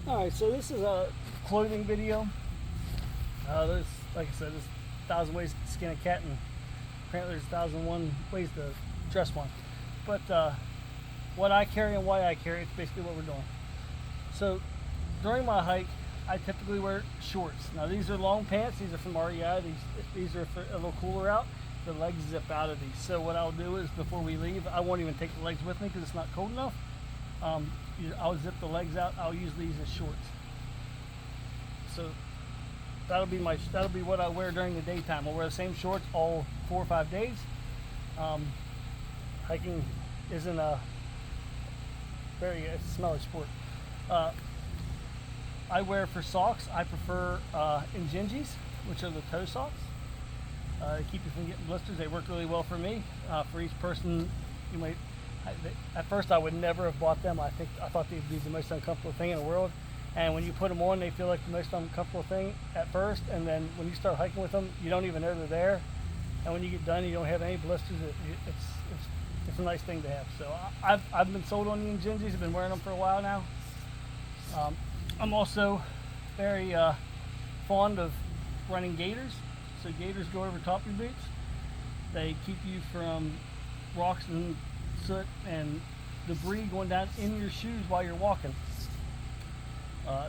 Alright, so this is a clothing video. There's, like I said, there's 1,000 ways to skin a cat, and apparently there's 1,001 ways to dress one. But what I carry and why I carry, it's basically what we're doing. So during my hike, I typically wear shorts. Now these are long pants, these are from REI, these are for a little cooler out. The legs zip out of these. So what I'll do is before we leave, I won't even take the legs with me because it's not cold enough. I'll zip the legs out. I'll use these as shorts. So that'll be what I wear during the daytime. I'll wear the same shorts all 4 or 5 days. Hiking isn't a it's a smelly sport. I wear for socks, I prefer Injinjis, which are the toe socks. They keep you from getting blisters. They work really well for me. For each person, you might. At first, I would never have bought them. I thought they'd be the most uncomfortable thing in the world. And when you put them on, they feel like the most uncomfortable thing at first. And then when you start hiking with them, you don't even know they're there. And when you get done, you don't have any blisters. It's a nice thing to have. So I've been sold on the Injinjis. I've been wearing them for a while now. I'm also very fond of running gaiters. So gaiters go over top of your boots. They keep you from rocks and soot and debris going down in your shoes while you're walking.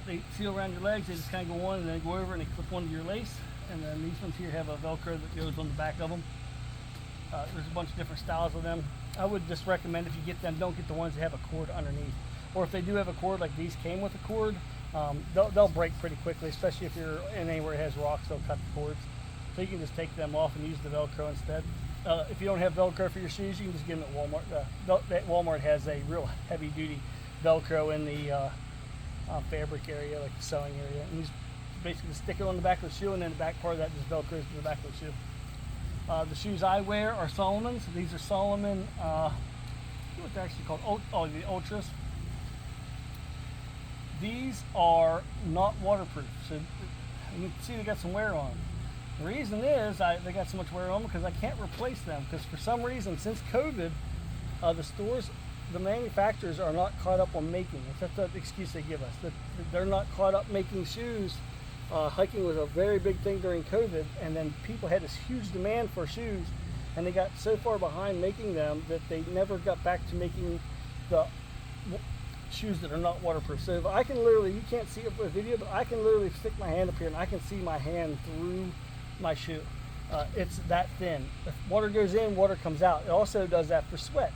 They seal around your legs. They just kind of go on and then go over and they clip onto your lace. And then these ones here have a Velcro that goes on the back of them. There's a bunch of different styles of them. I would just recommend if you get them, don't get the ones that have a cord underneath. Or if they do have a cord, like these came with a cord, they'll break pretty quickly, especially if you're in anywhere it has rocks, they'll cut the cords. So you can just take them off and use the Velcro instead. If you don't have Velcro for your shoes, you can just get them at Walmart. Walmart has a real heavy-duty Velcro in the fabric area, like the sewing area. And you just basically stick it on the back of the shoe, and then the back part of that just Velcros to the back of the shoe. The shoes I wear are Salomon's. These are Salomon, what they're actually called, the Ultras. These are not waterproof, so you can see they got some wear on them. The reason is they got so much wear on them because I can't replace them, because for some reason since COVID, the manufacturers are not caught up on making. That's the excuse they give us. They're not caught up making shoes. Hiking was a very big thing during COVID, and then people had this huge demand for shoes, and they got so far behind making them that they never got back to making the shoes that are not waterproof. So if I can literally, you can't see it for a video, but I can literally stick my hand up here and I can see my hand through my shoe. It's that thin. If water goes in, water comes out. It also does that for sweat.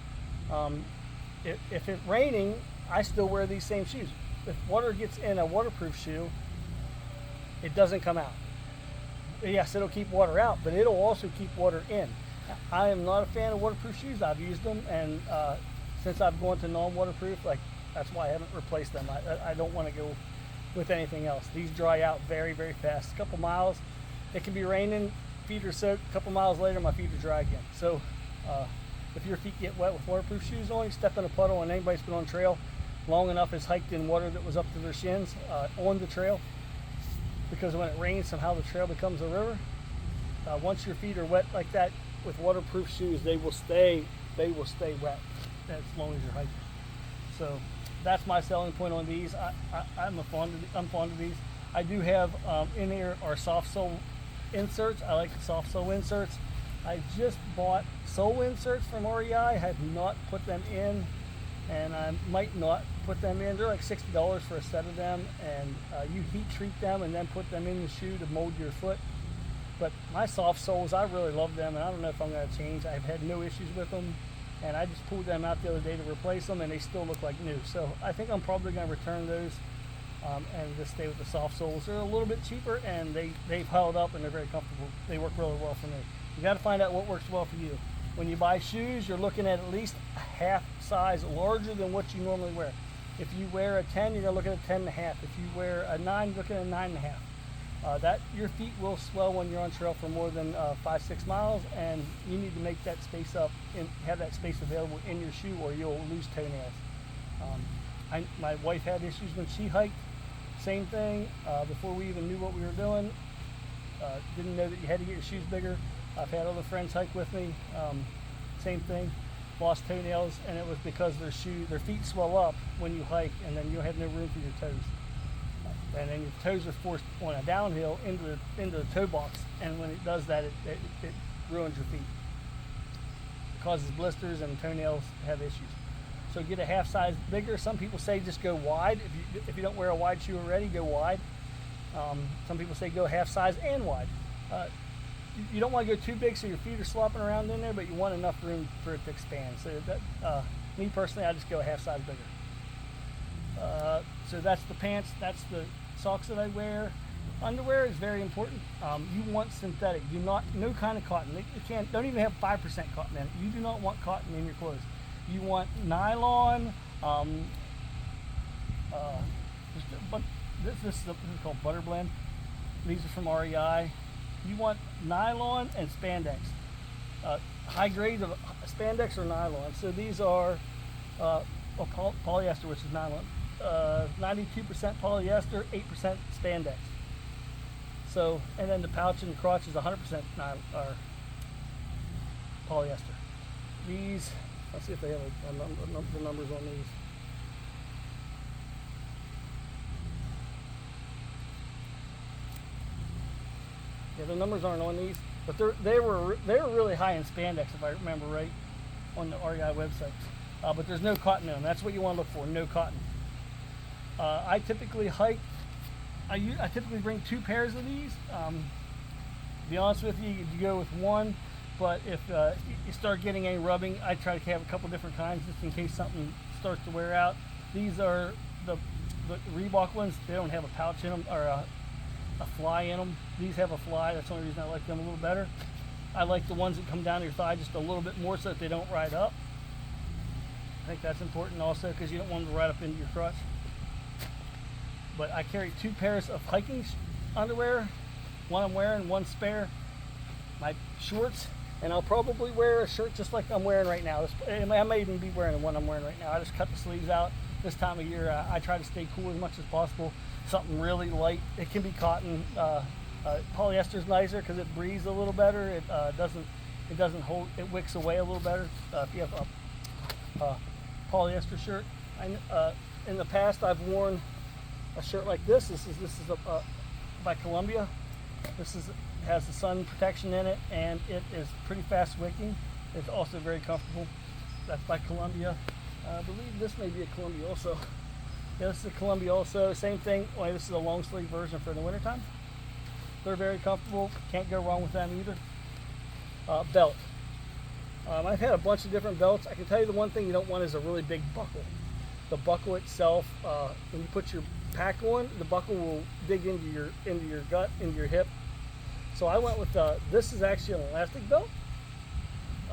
If it's raining, I still wear these same shoes. If water gets in a waterproof shoe, it doesn't come out. Yes, it'll keep water out, but it'll also keep water in. I am not a fan of waterproof shoes. I've used them, and since I've gone to non-waterproof, that's why I haven't replaced them. I don't want to go with anything else. These dry out very, very fast. A couple miles, it can be raining, feet are soaked. A couple miles later, my feet are dry again. So if your feet get wet with waterproof shoes on, you step in a puddle, and anybody's been on trail long enough has hiked in water that was up to their shins on the trail, because when it rains, somehow the trail becomes a river. Once your feet are wet like that with waterproof shoes, they will stay wet as long as you're hiking. So that's my selling point on these. I'm fond of these. I do have in here are soft sole inserts. I like the soft sole inserts. I just bought sole inserts from REI. I have not put them in, and I might not put them in. They're like $60 for a set of them, and you heat treat them and then put them in the shoe to mold your foot. But my soft soles, I really love them, and I don't know if I'm going to change. I've had no issues with them, and I just pulled them out the other day to replace them, and they still look like new. So I think I'm probably going to return those and just stay with the soft soles. They're a little bit cheaper, and they've held up, and they're very comfortable. They work really well for me. You got to find out what works well for you. When you buy shoes, you're looking at least a half size larger than what you normally wear. If you wear a 10, you're looking at 10 and a half. If you wear a 9, you're looking at 9 and a half. Your feet will swell when you're on trail for more than 5-6 miles, and you need to make that space up and have that space available in your shoe, or you'll lose toenails. My wife had issues when she hiked. Same thing. Before we even knew what we were doing, didn't know that you had to get your shoes bigger. I've had other friends hike with me. Same thing. Lost toenails, and it was because their feet swell up when you hike, and then you have no room for your toes. and then your toes are forced on a downhill into the toe box, and when it does that, it ruins your feet. It causes blisters, and toenails have issues. So get a half size bigger. Some people say just go wide. If you don't wear a wide shoe already, go wide. Some people say go half size and wide. You don't want to go too big so your feet are slopping around in there, but you want enough room for it to expand. So that, me personally, I just go a half size bigger. So that's the pants, that's the socks that I wear. Underwear is very important. You want synthetic. No kind of cotton. Don't even have 5% cotton in it. You do not want cotton in your clothes. You want nylon. This is called Butter Blend. These are from REI. You want nylon and spandex. High grades of spandex or nylon. So these are polyester, which is nylon. 92% polyester, 8% spandex. So, and then the pouch and the crotch is 100% polyester. These, let's see if they have the numbers on these. Yeah, the numbers aren't on these, but they were really high in spandex, if I remember right, on the REI website. But there's no cotton in them. That's what you want to look for, no cotton. I typically hike. I typically bring 2 pairs of these. To be honest with you, you go with one, but if you start getting any rubbing, I try to have a couple different kinds just in case something starts to wear out. These are the Reebok ones. They don't have a pouch in them or a fly in them. These have a fly. That's the only reason I like them a little better. I like the ones that come down to your thigh just a little bit more so that they don't ride up. I think that's important also because you don't want them to ride up into your crotch. But I carry 2 pairs of hiking underwear. One I'm wearing, one spare. My shorts, and I'll probably wear a shirt just like I'm wearing right now. I may even be wearing the one I'm wearing right now. I just cut the sleeves out. This time of year, I try to stay cool as much as possible. Something really light. It can be cotton. Polyester is nicer because it breathes a little better. It doesn't hold. It wicks away a little better. If you have a polyester shirt. In the past, I've worn a shirt like this. This is by Columbia. Has the sun protection in it, and it is pretty fast wicking. It's also very comfortable. That's by Columbia. I believe this may be a Columbia also. Yeah, this is a Columbia also. Same thing, only this is a long sleeve version for the wintertime. They're very comfortable. Can't go wrong with them either. Belt. I've had a bunch of different belts. I can tell you the one thing you don't want is a really big buckle. The buckle itself, when you put your pack on, the buckle will dig into your gut, into your hip. So I went with this is actually an elastic belt.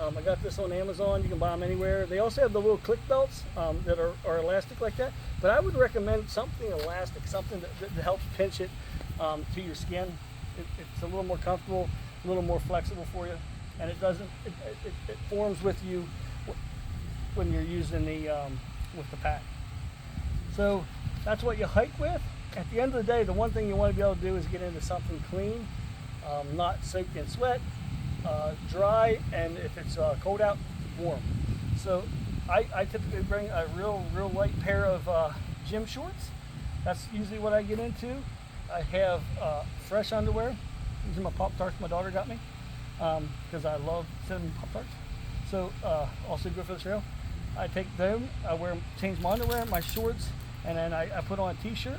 I got this on Amazon. You can buy them anywhere. They also have the little click belts that are elastic like that. But I would recommend something elastic, something that helps pinch it to your skin. It's a little more comfortable, a little more flexible for you, and it forms with you when you're using with the pack. So that's what you hike with. At the end of the day, the one thing you want to be able to do is get into something clean, not soaked in sweat, dry, and if it's cold out, warm. So I typically bring a real light pair of gym shorts. That's usually what I get into. I have fresh underwear. These are my Pop-Tarts my daughter got me because I love cinnamon Pop-Tarts. So also good for the trail. I take them, change my underwear, my shorts, and then I put on a t-shirt.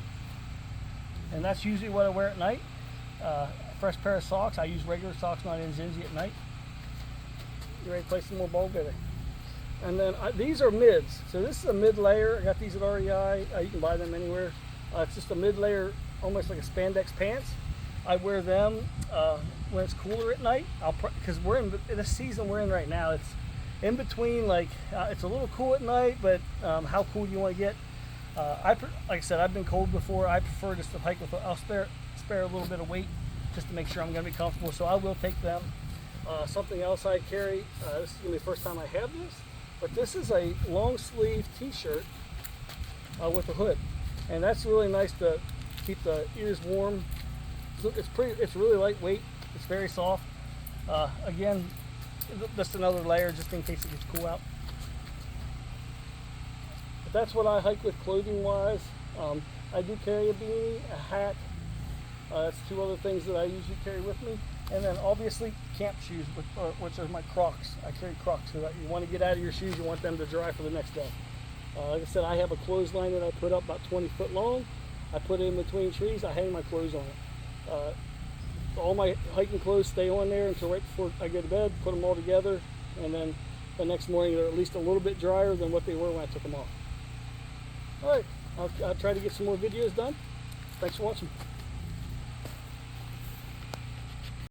And that's usually what I wear at night. Fresh pair of socks. I use regular socks, not in Zinzi at night. You ready to play some more ball together? And then these are mids. So this is a mid layer. I got these at REI. You can buy them anywhere. It's just a mid layer, almost like a spandex pants. I wear them when it's cooler at night. Because we're in this season we're in right now. It's in between, like it's a little cool at night, but how cool do you want to get? Like I said, I've been cold before. I prefer just to hike with. I'll spare a little bit of weight just to make sure I'm going to be comfortable. So I will take them. Something else I carry. This is going to be the first time I have this, but this is a long sleeve T-shirt with a hood, and that's really nice to keep the ears warm. It's really lightweight. It's very soft. Again, just another layer just in case it gets cool out. But that's what I hike with clothing wise. I do carry a beanie, a hat. That's two other things that I usually carry with me. And then obviously camp shoes, which are my Crocs. I carry Crocs so that you want to get out of your shoes, you want them to dry for the next day. Like I said, I have a clothesline that I put up about 20 foot long. I put it in between trees. I hang my clothes on it. All my hiking clothes stay on there until right before I go to bed, put them all together, and then the next morning they're at least a little bit drier than what they were when I took them off. All right, I'll try to get some more videos done. Thanks for watching.